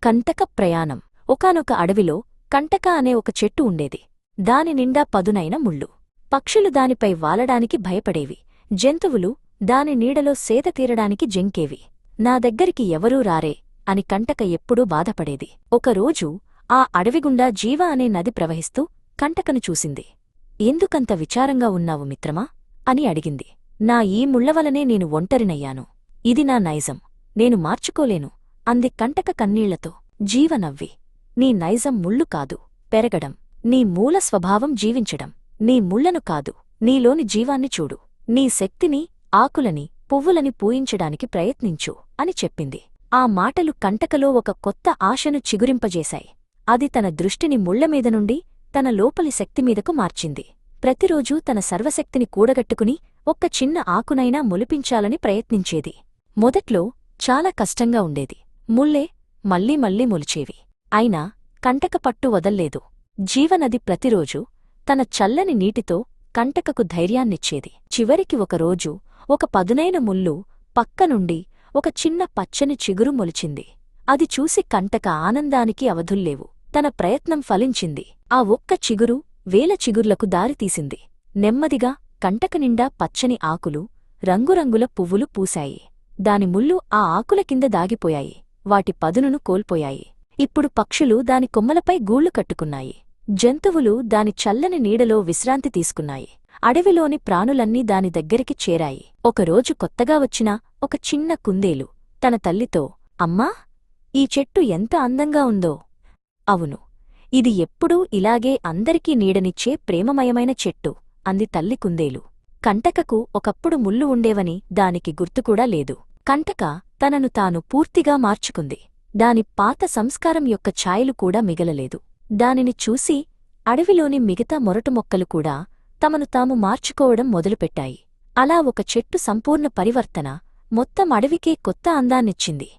కంటక ప్రయాణం. ఒకానొక అడవిలో కంటక అనే ఒక చెట్టు ఉండేది. దాని నిండా పదునైన ముళ్ళు. పక్షులు దానిపై వాలడానికి భయపడేవి. జంతువులు దాని నీడలో సేద తీరడానికి జంకేవి. నా దగ్గరికి ఎవరూ రారే అని కంటక ఎప్పుడూ బాధపడేది. ఒకరోజు ఆ అడవిగుండా జీవ అనే నది ప్రవహిస్తూ కంటకను చూసింది. ఎందుకంత విచారంగా ఉన్నావు మిత్రమా అని అడిగింది. నా ఈ ముళ్లవలనే నేను ఒంటరినయ్యాను. ఇది నా నైజం, నేను మార్చుకోలేను అంది కంటక కన్నీళ్లతో. జీవ నవ్వి, నీ నైజం ముళ్ళు కాదు, పెరగడం. నీ మూల స్వభావం జీవించడం. నీ ముళ్లను కాదు, నీలోని జీవాన్ని చూడు. నీ శక్తిని, ఆకులని, పువ్వులని పూయించడానికి ప్రయత్నించు అని చెప్పింది. ఆ మాటలు కంటకలో ఒక కొత్త ఆశను చిగురింపజేశాయి. అది తన దృష్టిని ముళ్లమీద నుండి తన లోపలి శక్తిమీదకు మార్చింది. ప్రతిరోజూ తన సర్వశక్తిని కూడగట్టుకుని ఒక్క చిన్న ఆకునైనా మొలిపించాలని ప్రయత్నించేది. మొదట్లో చాలా కష్టంగా ఉండేది. ముళ్ళే మళ్లీ మళ్లీ మొలిచేవి. అయినా కంటక పట్టు వదల్లేదు. జీవనది ప్రతిరోజూ తన చల్లని నీటితో కంటకకు ధైర్యాన్నిచ్చేది. చివరికి ఒకరోజు ఒక పదునైన ముల్లు పక్కనుండి ఒక చిన్న పచ్చని చిగురు మొలిచింది. అది చూసి కంటక ఆనందానికి అవధుల్లేవు. తన ప్రయత్నం ఫలించింది. ఆ ఒక్క చిగురు వేల చిగుర్లకు దారితీసింది. నెమ్మదిగా కంటక నిండా పచ్చని ఆకులు, రంగురంగుల పువ్వులు పూశాయి. దాని ముళ్ళు ఆ ఆకుల కింద దాగిపోయాయి. వాటి పదునును కోల్పోయాయి. ఇప్పుడు పక్షులు దాని కొమ్మలపై గూళ్లు కట్టుకున్నాయి. జంతువులు దాని చల్లని నీడలో విశ్రాంతి తీసుకున్నాయి. అడవిలోని ప్రాణులన్నీ దాని దగ్గరికి చేరాయి. ఒకరోజు కొత్తగా వచ్చిన ఒక చిన్న కుందేలు తన తల్లితో, అమ్మా, ఈ చెట్టు ఎంత అందంగా ఉందో. అవును, ఇది ఎప్పుడూ ఇలాగే అందరికీ నీడనిచ్చే ప్రేమమయమైన చెట్టు అంది తల్లి కుందేలు. కంటకకు ఒకప్పుడు ముళ్ళు ఉండేవని దానికి గుర్తుకూడా లేదు. కంటక తనను తాను పూర్తిగా మార్చుకుంది. దాని పాత సంస్కారం యొక్క ఛాయలు కూడా మిగలలేదు. దానిని చూసి అడవిలోని మిగతా మొరటు మొక్కలు కూడా తమను తాము మార్చుకోవడం మొదలుపెట్టాయి. అలా ఒక చెట్టు సంపూర్ణ పరివర్తన మొత్తం అడవికే కొత్త అందాన్నిచ్చింది.